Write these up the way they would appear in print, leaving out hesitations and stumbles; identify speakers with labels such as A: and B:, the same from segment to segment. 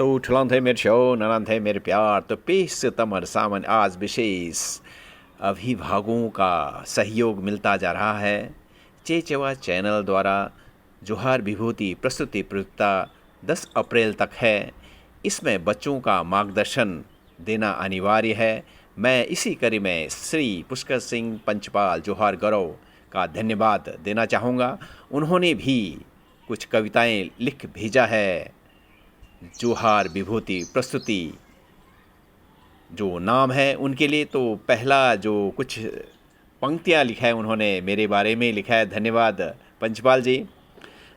A: तो ठुलान थे मेरे शो, ननान थे मेरे प्यार। तो पेश तमर सामन आज विशेष अभिभावकों का सहयोग मिलता जा रहा है। चेचवा चैनल द्वारा जोहार विभूति प्रस्तुति प्रयुक्ता 10 अप्रैल तक है। इसमें बच्चों का मार्गदर्शन देना अनिवार्य है। मैं इसी कड़ी में श्री पुष्कर सिंह पंचपाल जोहार गौरव का धन्यवाद देना चाहूँगा। उन्होंने भी कुछ कविताएं लिख भेजा है। जोहार विभूति प्रस्तुति जो नाम है उनके लिए, तो पहला जो कुछ पंक्तियाँ लिखा है उन्होंने मेरे बारे में लिखा है। धन्यवाद पंचपाल जी।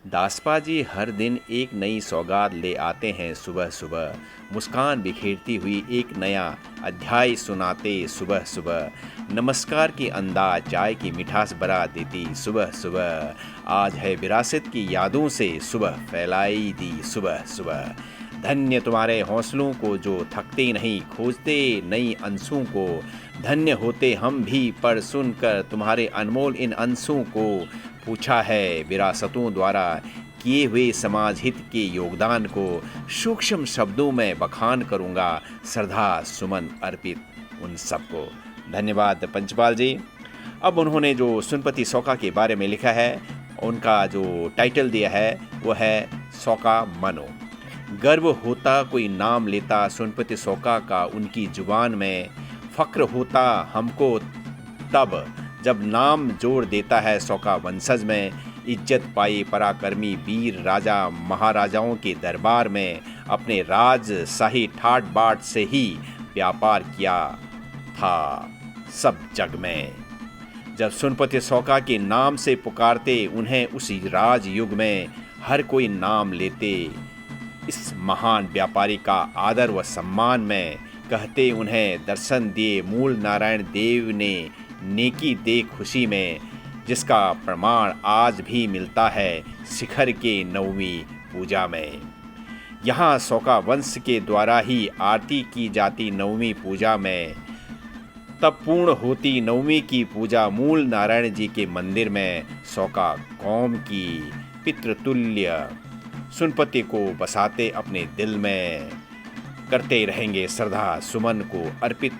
A: दासपा जी हर दिन एक नई सौगात ले आते हैं सुबह सुबह, मुस्कान बिखेरती हुई एक नया अध्याय सुनाते सुबह सुबह, नमस्कार की अंदाज चाय की मिठास बरा देती सुबह सुबह, आज है विरासत की यादों से सुबह फैलाई दी सुबह सुबह। धन्य तुम्हारे हौसलों को जो थकते नहीं, खोजते नई अंशों को, धन्य होते हम भी पर सुनकर तुम्हारे अनमोल इन अंशों को, पूछा है विरासतों द्वारा किए हुए समाज हित के योगदान को, सूक्ष्म शब्दों में बखान करूंगा, श्रद्धा सुमन अर्पित उन सबको। धन्यवाद पंचपाल जी। अब उन्होंने जो सुनपति सौका के बारे में लिखा है, उनका जो टाइटल दिया है वो है सौका मनो। गर्व होता कोई नाम लेता सुनपति सौका का उनकी जुबान में, फक्र होता हमको तब जब नाम जोड़ देता है सौका वंशज में, इज्जत पाई पराक्रमी वीर राजा महाराजाओं के दरबार में, अपने राज शाही ठाट बाट से ही व्यापार किया था सब जग में। जब सुनपति सौका के नाम से पुकारते उन्हें उसी राज युग में, हर कोई नाम लेते इस महान व्यापारी का आदर व सम्मान में, कहते उन्हें दर्शन दिए मूल नारायण देव ने नेकी दे खुशी में, जिसका प्रमाण आज भी मिलता है शिखर के नवमी पूजा में। यहाँ सौका वंश के द्वारा ही आरती की जाती नवमी पूजा में, तब पूर्ण होती नवमी की पूजा मूल नारायण जी के मंदिर में। सौका कौम की पितृतुल्य सुनपति को बसाते अपने दिल में, करते रहेंगे श्रद्धा सुमन को अर्पित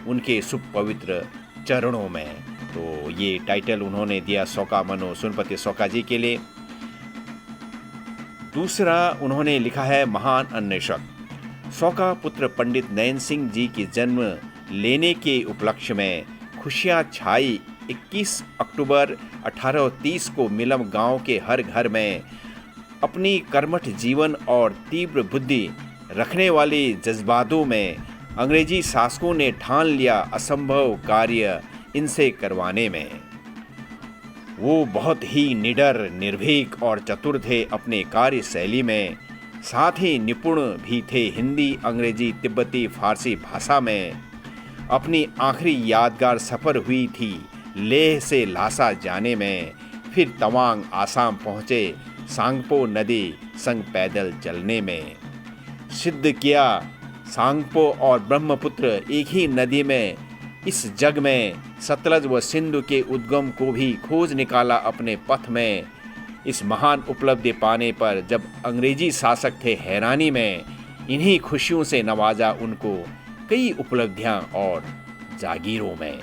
A: उनके सुपवित्र चरणों में। तो ये टाइटल उन्होंने दिया सौका मनो सुनपति सौका जी के लिए। दूसरा उन्होंने लिखा है महान अन्वेषक। सौका पुत्र पंडित नयन सिंह जी के जन्म लेने के उपलक्ष्य में खुशियां छाई। 21 अक्टूबर 1830 को मिलम गांव के हर घर में अपनी कर्मठ जीवन और तीव्र बुद्धि रखने वाले जज्बातों में अंग्रेजी शासकों ने ठान लिया असंभव कार्य इनसे करवाने में। वो बहुत ही निडर, निर्भीक और चतुर थे अपने कार्यशैली में, साथ ही निपुण भी थे हिंदी, अंग्रेजी, तिब्बती, फारसी भाषा में। अपनी आखिरी यादगार सफ़र हुई थी लेह से लासा जाने में, फिर तवांग आसाम पहुँचे सांगपो नदी संग पैदल चलने में। सिद्ध किया सांगपो और ब्रह्मपुत्र एक ही नदी में, इस जग में सतलज व सिंधु के उद्गम को भी खोज निकाला अपने पथ में। इस महान उपलब्धि पाने पर जब अंग्रेजी शासक थे हैरानी में, इन्हीं खुशियों से नवाजा उनको कई उपलब्धियां और जागीरों में।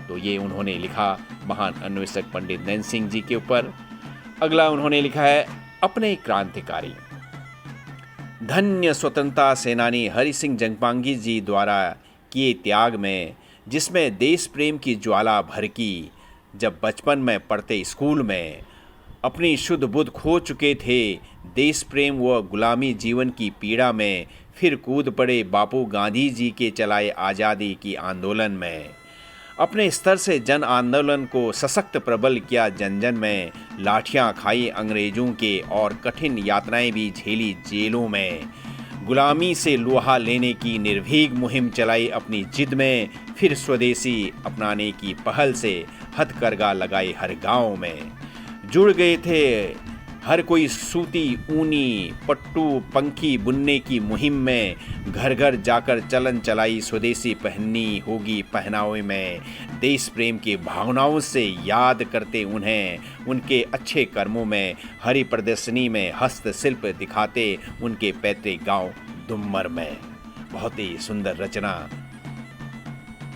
A: तो ये उन्होंने लिखा महान अन्वेषक पंडित नयन सिंह जी के ऊपर। अगला उन्होंने लिखा है अपने क्रांतिकारी। धन्य स्वतंत्रता सेनानी हरि सिंह जंगपांगी जी द्वारा किए त्याग में, जिसमें देश प्रेम की ज्वाला भड़की। जब बचपन में पढ़ते स्कूल में अपनी शुद्ध बुद्ध खो चुके थे, देश प्रेम व गुलामी जीवन की पीड़ा में, फिर कूद पड़े बापू गांधी जी के चलाए आज़ादी की आंदोलन में। अपने स्तर से जन आंदोलन को सशक्त प्रबल किया जन जन में, लाठियां खाई अंग्रेजों के और कठिन यातनाएं भी झेली जेलों में। गुलामी से लोहा लेने की निर्भीक मुहिम चलाई अपनी जिद में, फिर स्वदेशी अपनाने की पहल से हथकरघा लगाई हर गांव में। जुड़ गए थे हर कोई सूती, ऊनी, पट्टू, पंखी बुनने की मुहिम में घर घर जाकर चलन चलाई स्वदेशी पहननी होगी पहनावे में। देश प्रेम की भावनाओं से याद करते उन्हें उनके अच्छे कर्मों में। हरि प्रदर्शनी में हस्तशिल्प दिखाते उनके पैतृक गांव दुम्मर में। बहुत ही सुंदर रचना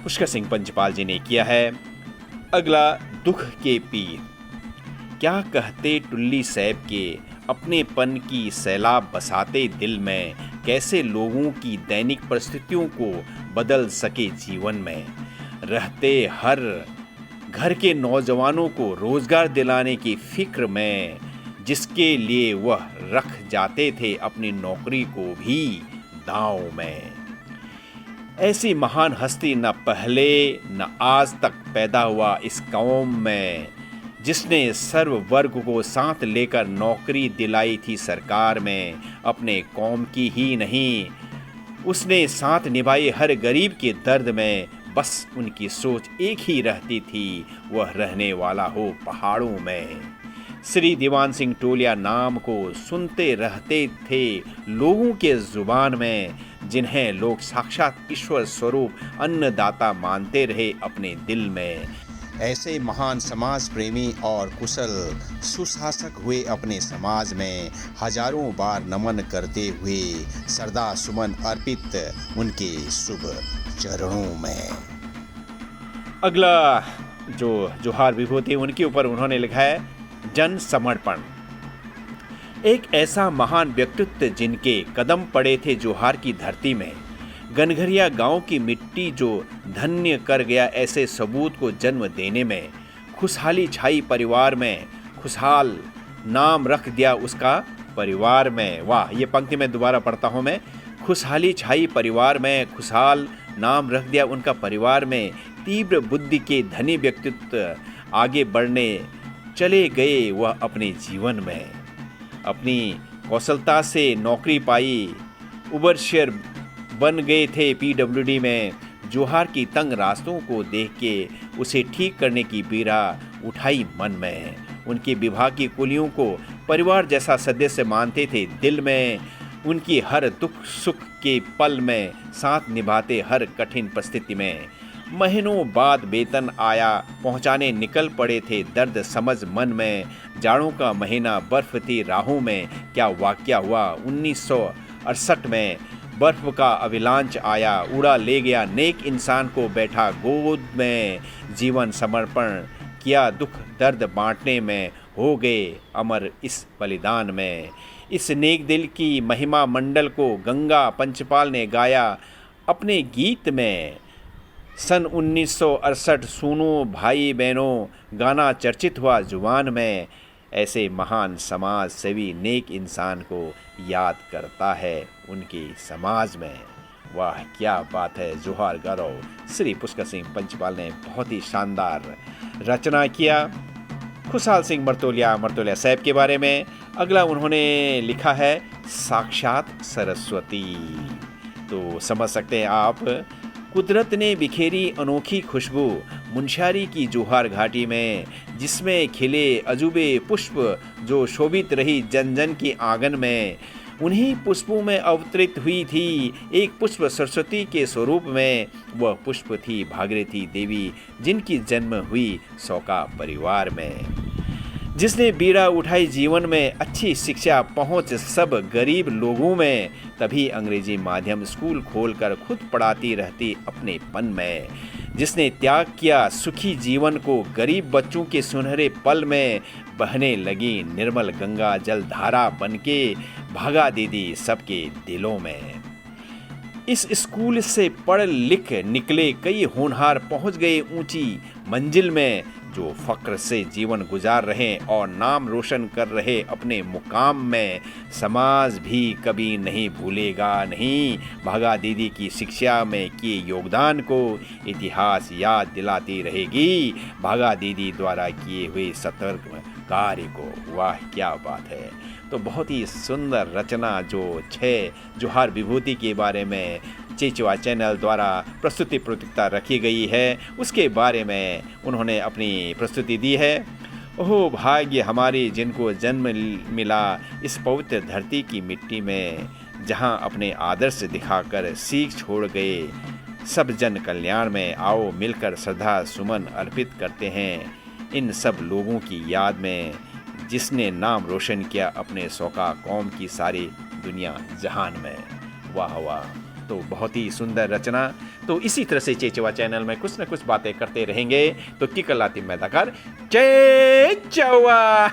A: पुष्कर सिंह पंचपाल जी ने किया है। अगला, दुख के पीर। क्या कहते टुल्ली सैब के अपनेपन की सैलाब बसाते दिल में, कैसे लोगों की दैनिक परिस्थितियों को बदल सके जीवन में। रहते हर घर के नौजवानों को रोजगार दिलाने की फिक्र में, जिसके लिए वह रख जाते थे अपनी नौकरी को भी दांव में। ऐसी महान हस्ती न पहले न आज तक पैदा हुआ इस कौम में, जिसने सर्व वर्ग को साथ लेकर नौकरी दिलाई थी सरकार में। अपने कौम की ही नहीं, उसने साथ निभाई हर गरीब के दर्द में। बस उनकी सोच एक ही रहती थी, वह रहने वाला हो पहाड़ों में। श्री दीवान सिंह टोलिया नाम को सुनते रहते थे लोगों के जुबान में, जिन्हें लोग साक्षात ईश्वर स्वरूप अन्नदाता मानते रहे अपने दिल में। ऐसे महान समाज प्रेमी और कुशल सुशासक हुए अपने समाज में, हजारों बार नमन करते हुए श्रद्धा सुमन अर्पित उनके शुभ चरणों में। अगला जो जोहार विभूति, उनके ऊपर उन्होंने लिखा है जन समर्पण। एक ऐसा महान व्यक्तित्व जिनके कदम पड़े थे जोहार की धरती में, गनघरिया गांव की मिट्टी जो धन्य कर गया ऐसे सबूत को जन्म देने में। खुशहाली छाई परिवार में, खुशहाल नाम रख दिया उसका परिवार में। वाह, ये पंक्ति मैं दोबारा पढ़ता हूँ मैं। खुशहाली छाई परिवार में, खुशहाल नाम रख दिया उनका परिवार में। तीव्र बुद्धि के धनी व्यक्तित्व आगे बढ़ने चले गए वह अपने जीवन में। अपनी कौशलता से नौकरी पाई, उबरशेर बन गए थे पीडब्ल्यूडी में। जोहार की तंग रास्तों को देख के उसे ठीक करने की पीड़ा उठाई मन में। उनके विभाग की कुलियों को परिवार जैसा सदस्य मानते थे दिल में। उनकी हर दुख सुख के पल में साथ निभाते हर कठिन परिस्थिति में। महीनों बाद वेतन आया पहुंचाने निकल पड़े थे दर्द समझ मन में। जाड़ों का महीना, बर्फ थी राहों में। क्या वाकया हुआ 1968 में। बर्फ का अविलांच आया, उड़ा ले गया नेक इंसान को बैठा गोद में। जीवन समर्पण किया दुख दर्द बांटने में, हो गए अमर इस बलिदान में। इस नेक दिल की महिमा मंडल को गंगा पंचपाल ने गाया अपने गीत में। सन 1968 सुनो भाई बहनों, गाना चर्चित हुआ जुबान में। ऐसे महान समाज सेवी नेक इंसान को याद करता है उनके समाज में। वाह, क्या बात है। जोहार गौरव श्री पुष्कर सिंह पंचपाल ने बहुत ही शानदार रचना किया खुशहाल सिंह मर्तोलिया साहब के बारे में। अगला उन्होंने लिखा है साक्षात सरस्वती। तो समझ सकते हैं आप, कुदरत ने बिखेरी अनोखी खुशबू मुनस्यारी की जोहार घाटी में, जिसमें खिले अजूबे पुष्प जो शोभित रही जन जन की आंगन में। उन्हीं पुष्पों में अवतरित हुई थी एक पुष्प सरस्वती के स्वरूप में। वह पुष्प थी भागीरथी देवी, जिनकी जन्म हुई सौका परिवार में। जिसने बीड़ा उठाई जीवन में अच्छी शिक्षा पहुंच सब गरीब लोगों में। तभी अंग्रेजी माध्यम स्कूल खोलकर खुद पढ़ाती रहती अपने पन में। जिसने त्याग किया सुखी जीवन को गरीब बच्चों के सुनहरे पल में। बहने लगी निर्मल गंगा जल धारा बनके, भागा दीदी सबके दिलों में। इस स्कूल से पढ़ लिख निकले कई होनहार पहुंच गए ऊंची मंजिल में। जो फक्र से जीवन गुजार रहे और नाम रोशन कर रहे अपने मुकाम में। समाज भी कभी नहीं भूलेगा नहीं भागा दीदी की शिक्षा में किए योगदान को। इतिहास याद दिलाती रहेगी भागा दीदी द्वारा किए हुए सतर्क कार्य को। वाह, क्या बात है। तो बहुत ही सुंदर रचना जो 6 जोहार विभूति के बारे में चेचवा चैनल द्वारा प्रस्तुति रखी गई है, उसके बारे में उन्होंने अपनी प्रस्तुति दी है। ओह भाग्य हमारे जिनको जन्म मिला इस पवित्र धरती की मिट्टी में, जहां अपने आदर्श दिखाकर सीख छोड़ गए सब जन कल्याण में। आओ मिलकर श्रद्धा सुमन अर्पित करते हैं इन सब लोगों की याद में, जिसने नाम रोशन किया अपने सौका कौम की सारी दुनिया जहान में। वाह वाह, तो बहुत ही सुंदर रचना। तो इसी तरह से चेचवा चैनल में कुछ न कुछ बातें करते रहेंगे। तो किकलाती मैदाकार चेचवा